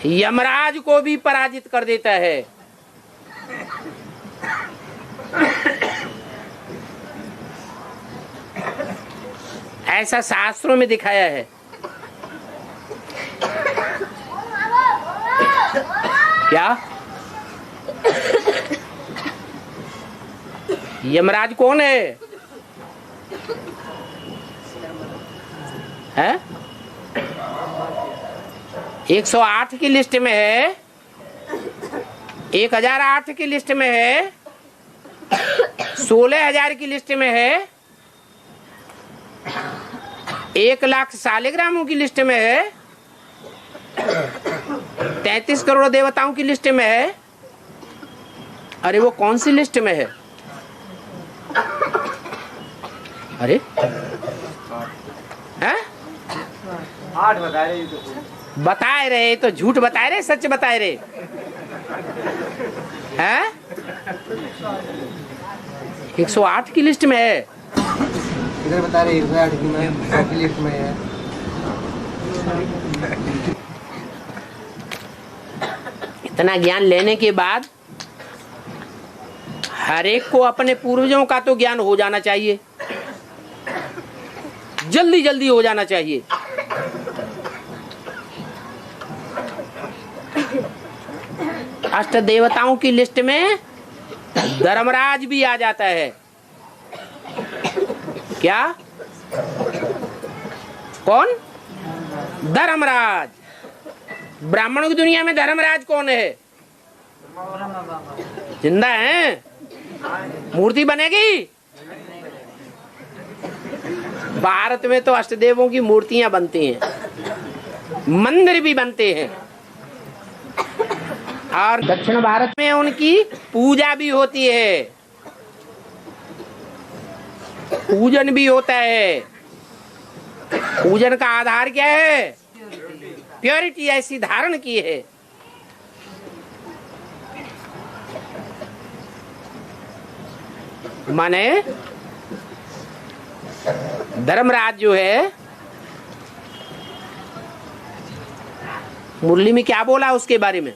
यमराज को भी पराजित कर देता है। ऐसा शास्त्रों में दिखाया है। क्या यमराज कौन है? 108 की लिस्ट में है, 1008 की लिस्ट में है, 16,000 की लिस्ट में है, 1,00,000 शालिग्रामों की लिस्ट में है, 33 करोड़ देवताओं की लिस्ट में है। अरे वो कौन सी लिस्ट में है? अरे हैं? 8 बता रहे तो झूठ बता रहे, सच बता रहे हैं? 108 की लिस्ट में है। इधर बता रहे 108 की लिस्ट में है। इतना ज्ञान लेने के बाद हर एक को अपने पूर्वजों का तो ज्ञान हो जाना चाहिए, जल्दी जल्दी हो जाना चाहिए। अष्ट देवताओं की लिस्ट में धर्मराज भी आ जाता है। क्या? कौन? धर्मराज। ब्राह्मणों की दुनिया में धर्मराज कौन है? जिंदा है? मूर्ति बनेगी? भारत में तो अष्टदेवों की मूर्तियां बनती हैं, मंदिर भी बनते हैं, और दक्षिण भारत में उनकी पूजा भी होती है, पूजन भी होता है। पूजन का आधार क्या है? प्योरिटी ऐसी धारण की है। माने धर्मराज जो है, मुरली में क्या बोला उसके बारे में?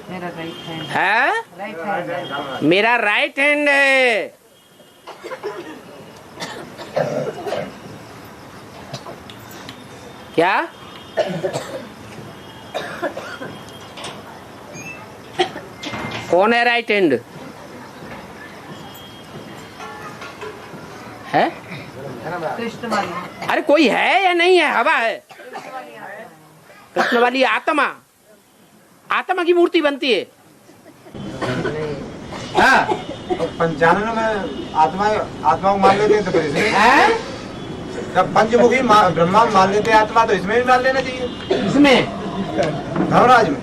मेरा राइट हैंड है, मेरा राइट हैंड है। क्या? कौन है राइट हैंड? है? कृष्ण वाली। अरे कोई है या नहीं है? हवा है। कृष्ण वाली आत्मा, आत्मा की मूर्ति बनती है। हाँ। 95 में आत्मा को मान लेते हैं तो फिर इसमें है? जब पंचमुखी ब्रह्मा मान लेते हैं आत्मा, तो इसमें भी मान लेना चाहिए। इसमें धर्मराज में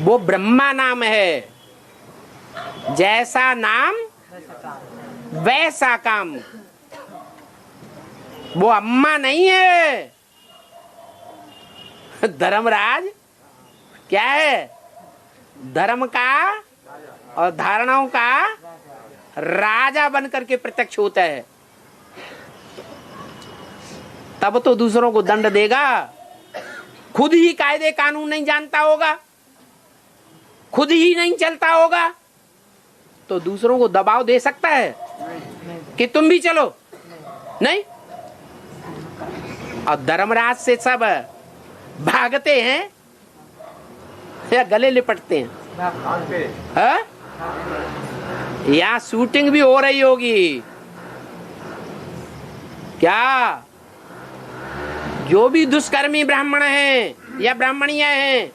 वो ब्रह्मा नाम है, जैसा नाम वैसा काम। वो अम्मा नहीं है। धर्मराज क्या है? धर्म का और धारणाओं का राजा बनकर के प्रत्यक्ष होता है। तब तो दूसरों को दंड देगा। खुद ही कायदे कानून नहीं जानता होगा, खुद ही नहीं चलता होगा, तो दूसरों को दबाव दे सकता है कि तुम भी चलो? नहीं। और धर्मराज से सब भागते हैं या गले लिपटते हैं? यहाँ शूटिंग भी हो रही होगी। क्या? जो भी दुष्कर्मी ब्राह्मण हैं या ब्राह्मणियां हैं,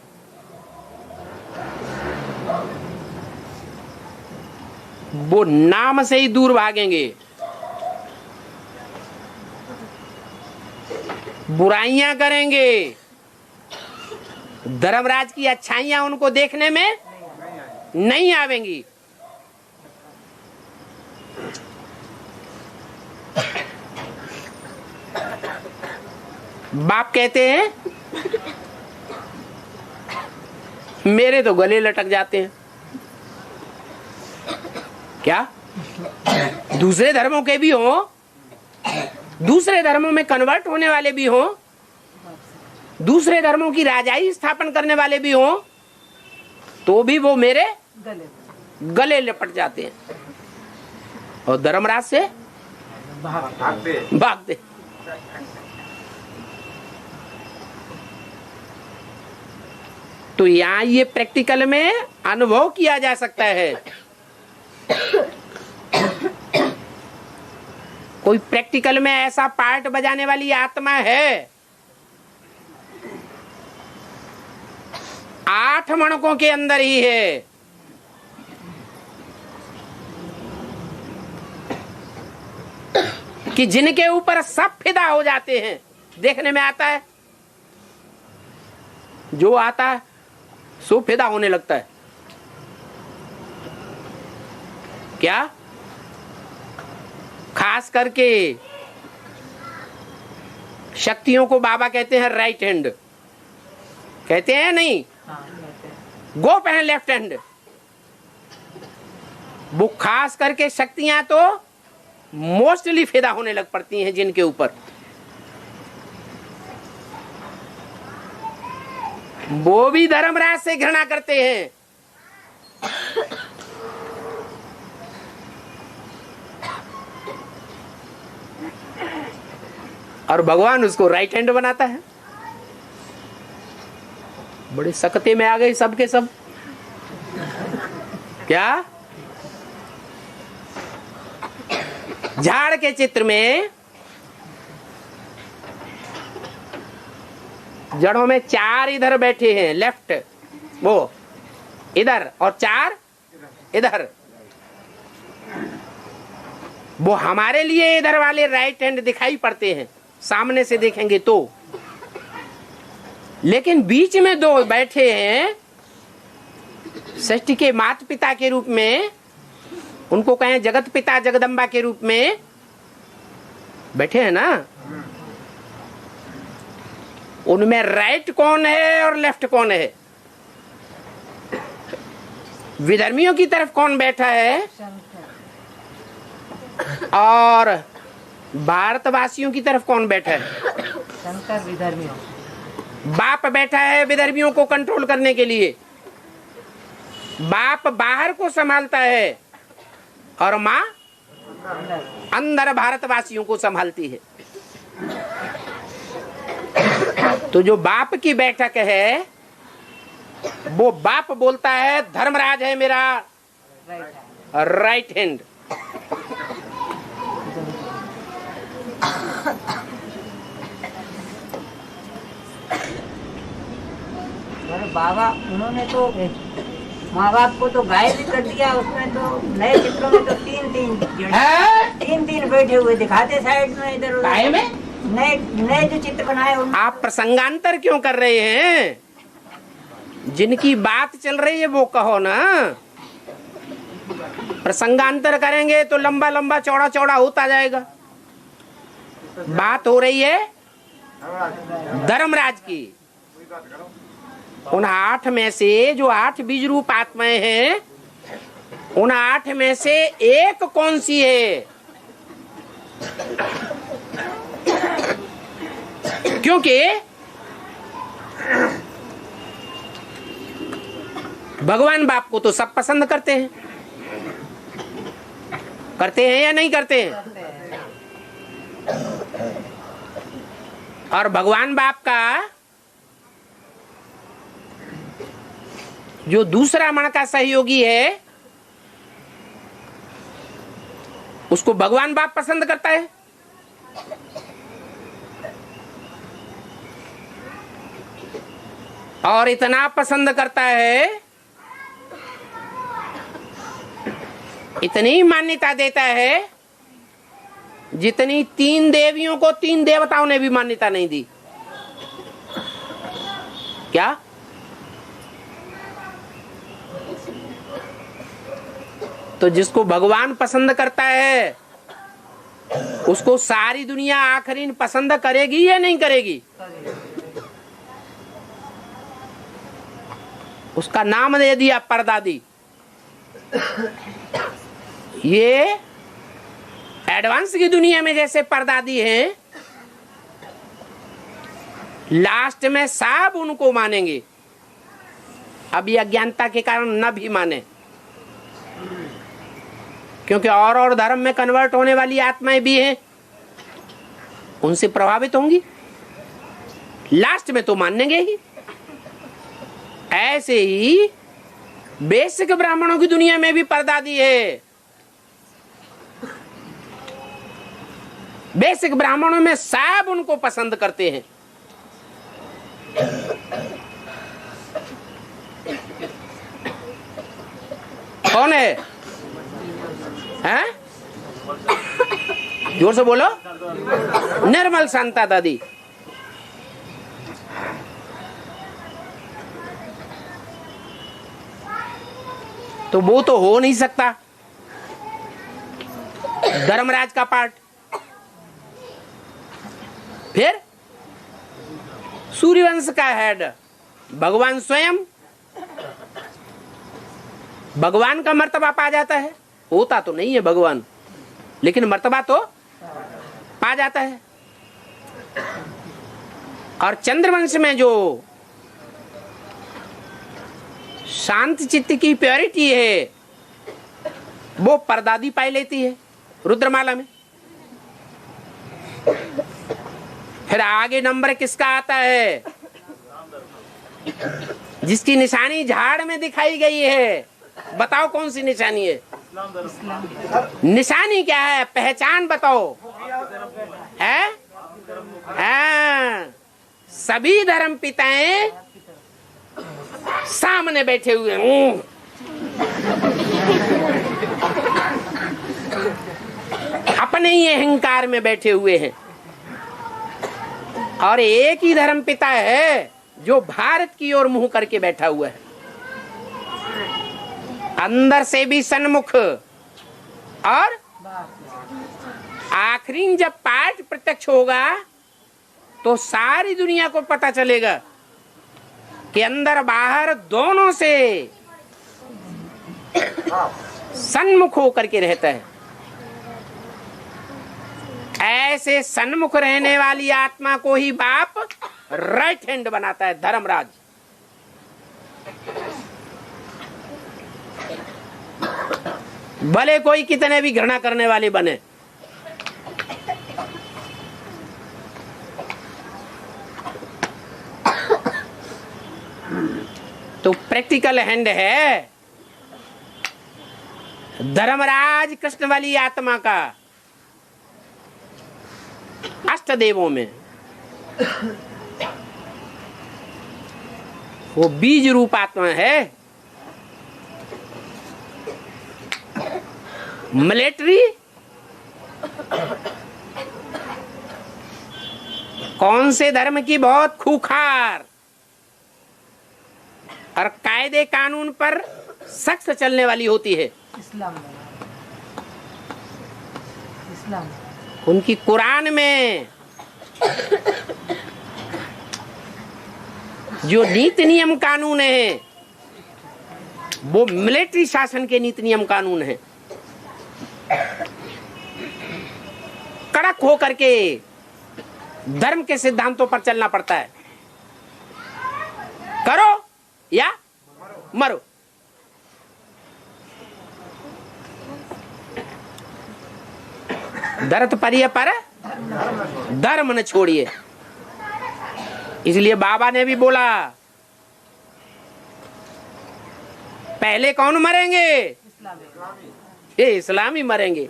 वो नाम से ही दूर भागेंगे, बुराइयां करेंगे। धर्मराज की अच्छाइयां उनको देखने में नहीं आवेंगी। बाप कहते हैं मेरे तो गले लटक जाते हैं। क्या? दूसरे धर्मों के भी हो, दूसरे धर्मों में कन्वर्ट होने वाले भी हो, दूसरे धर्मों की राजाई स्थापन करने वाले भी हों तो भी वो मेरे गले लिपट जाते हैं और धर्मराज से भागते। तो यहां ये प्रैक्टिकल में अनुभव किया जा सकता है। कोई प्रैक्टिकल में ऐसा पार्ट बजाने वाली आत्मा है? 8 मणकों के अंदर ही है। कि जिनके ऊपर सब फिदा हो जाते हैं। देखने में आता है, जो आता है सो फिदा होने लगता है। क्या? खास करके शक्तियों को बाबा कहते हैं राइट हैंड, कहते हैं नहीं? गो पहन लेफ्ट हैंड। वो खास करके शक्तियां तो मोस्टली फिदा होने लग पड़ती हैं जिनके ऊपर। वो भी धर्मराज से घृणा करते हैं। और भगवान उसको राइट हैंड बनाता है। बड़े सकते में आ गए सबके सब। क्या? झाड़ के चित्र में जड़ों में 4 इधर बैठे हैं, लेफ्ट वो इधर और 4 इधर। वो हमारे लिए इधर वाले राइट हैंड दिखाई पड़ते हैं सामने से देखेंगे तो, लेकिन बीच में 2 बैठे हैं सृष्टि के माता पिता के रूप में, उनको कहें जगत पिता जगदम्बा के रूप में बैठे हैं ना। उनमें राइट कौन है और लेफ्ट कौन है? विधर्मियों की तरफ कौन बैठा है और भारतवासियों की तरफ कौन बैठा है? शंकर विधर्मियों। बाप बैठा है विधर्मियों को कंट्रोल करने के लिए। बाप बाहर को संभालता है और माँ अंदर भारतवासियों को संभालती है। तो जो बाप की बैठक है वो बाप बोलता है धर्मराज है मेरा राइट हैंड। बाबा उन्होंने तो माँ बाप को तो गायब भी कर दिया। उसमें तो नए चित्रों में तो 3 बैठे हुए दिखाते साइड में इधर उधर। नए जो चित्र बनाए आप प्रसंगांतर क्यों कर रहे हैं? जिनकी बात चल रही है वो कहो ना। प्रसंगांतर करेंगे तो लंबा लंबा चौड़ा चौड़ा होता जाएगा। बात हो रही है धर्मराज की। उन 8 में से जो 8 बीज रूप आत्माएं हैं, उन 8 में से एक कौन सी है? क्योंकि भगवान बाप को तो सब पसंद करते हैं। करते हैं या नहीं करते हैं? और भगवान बाप का जो दूसरा मण का सहयोगी है उसको भगवान बाप पसंद करता है। और इतना पसंद करता है, इतनी मान्यता देता है जितनी 3 देवियों को 3 देवताओं ने भी मान्यता नहीं दी। क्या? तो जिसको भगवान पसंद करता है उसको सारी दुनिया आखिरीन पसंद करेगी या नहीं करेगी? उसका नाम दे दिया परदादी। ये एडवांस की दुनिया में जैसे परदादी हैं, लास्ट में सब उनको मानेंगे। अभी अज्ञानता के कारण न भी माने, क्योंकि और धर्म में कन्वर्ट होने वाली आत्माएं भी हैं, उनसे प्रभावित होंगी, लास्ट में तो मानेंगे ही। ऐसे ही बेसिक ब्राह्मणों की दुनिया में भी परदादी है। बेसिक ब्राह्मणों में सब उनको पसंद करते हैं। कौन है? हैं? जोर से बोलो। निर्मल शांता दादी। तो वो तो हो नहीं सकता। धर्मराज का पार्ट। फिर सूर्यवंश का हेड भगवान स्वयं, भगवान का मर्तबा पा जाता है। होता तो नहीं है भगवान, लेकिन मर्तबा तो पा जाता है। और चंद्रवंश में जो शांत चित्त की प्योरिटी है, वो परदादी पाई लेती है रुद्रमाला में। फिर आगे नंबर किसका आता है? जिसकी निशानी झाड़ में दिखाई गई है। बताओ कौन सी निशानी है? निशानी क्या है? पहचान बताओ। है? सभी धर्म पिताएं सामने बैठे हुए हैं। अपने ही अहंकार में बैठे हुए हैं। और एक ही धर्म पिता है जो भारत की ओर मुंह करके बैठा हुआ है, अंदर से भी सन्मुख। और आखिरी जब पाठ प्रत्यक्ष होगा तो सारी दुनिया को पता चलेगा कि अंदर बाहर दोनों से सन्मुख होकर के रहता है। ऐसे सन्मुख रहने वाली आत्मा को ही बाप राइट हैंड बनाता है धर्मराज। भले कोई कितने भी घृणा करने वाले बने। तो प्रैक्टिकल हैंड है धर्मराज कृष्ण वाली आत्मा का अष्टदेवों में। वो बीज रूप आत्मा है। मिलिट्री कौन से धर्म की बहुत खूंखार और कायदे कानून पर सख्त चलने वाली होती है? इस्लाम। उनकी कुरान में जो नीति नियम कानून है वो मिलिट्री शासन के नीति नियम कानून है। कड़क हो करके धर्म के सिद्धांतों पर चलना पड़ता है। करो या मरो। दर्द परिय पर धर्म न छोड़िए। इसलिए बाबा ने भी बोला पहले कौन मरेंगे? ये इस्लामी मरेंगे।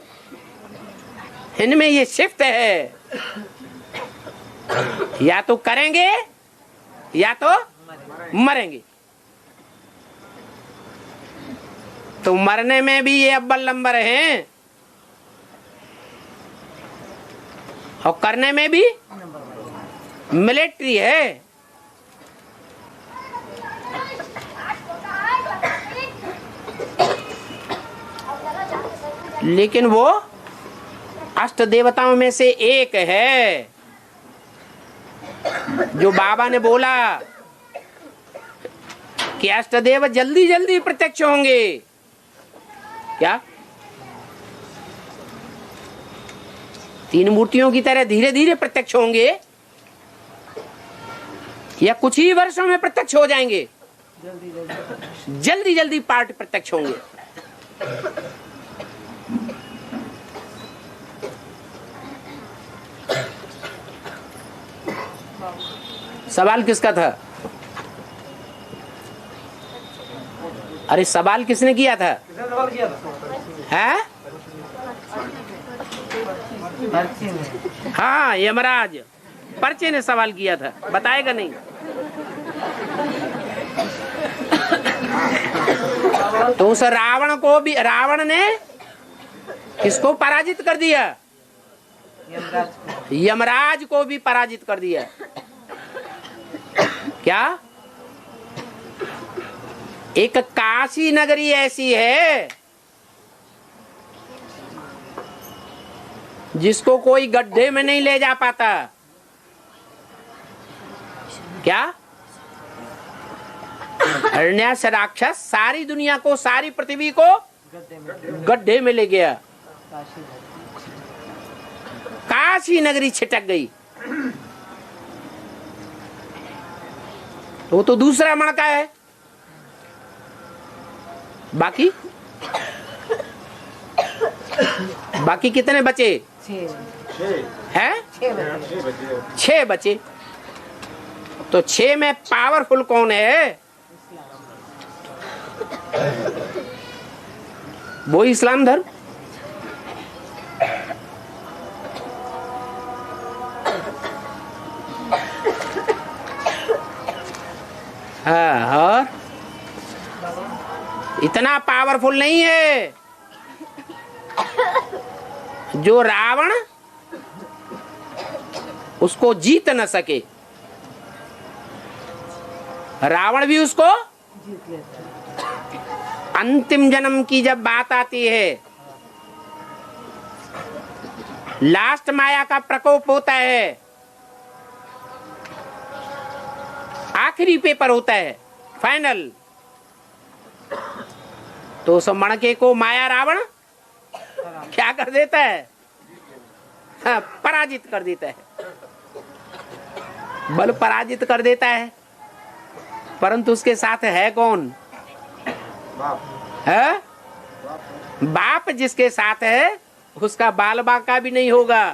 इनमें ये शिफ्ट है, या तो करेंगे या तो मरेंगे। तो मरने में भी ये अव्वल नंबर हैं और करने में भी मिलिट्री है। लेकिन वो अष्ट देवताओं में से एक है जो बाबा ने बोला कि अष्टदेव जल्दी जल्दी प्रत्यक्ष होंगे। क्या? तीन मूर्तियों की तरह धीरे धीरे प्रत्यक्ष होंगे। या कुछ ही वर्षों में प्रत्यक्ष हो जाएंगे? जल्दी जल्दी पार्ट प्रत्यक्ष होंगे। सवाल किसका था? अरे सवाल किसने किया था? है? हाँ, यमराज पर्चे ने सवाल किया था, बताएगा नहीं। तो उस रावण को भी, रावण ने किसको पराजित कर दिया? यमराज को भी पराजित कर दिया। क्या? एक काशी नगरी ऐसी है जिसको कोई गड्ढे में नहीं ले जा पाता। क्या? हिरण्याक्ष राक्षस सारी दुनिया को, सारी पृथ्वी को गड्ढे में ले गया। काशी नगरी छिटक गई। वो तो दूसरा मणका है। बाकी कितने बचे? 6 हैं? 6 बचे। तो 6 में पावरफुल कौन है? वो इस्लाम धर्म। हाँ, और इतना पावरफुल नहीं है जो रावण उसको जीत न सके। रावण भी उसको जीत लेता है। अंतिम जन्म की जब बात आती है, लास्ट माया का प्रकोप होता है, आखिरी पेपर होता है, फाइनल, तो उस मणके को माया रावण क्या कर देता है? हाँ, पराजित कर देता है। बल पराजित कर देता है, परंतु उसके साथ है कौन? है? बाप जिसके साथ है उसका बाल बांका भी नहीं होगा।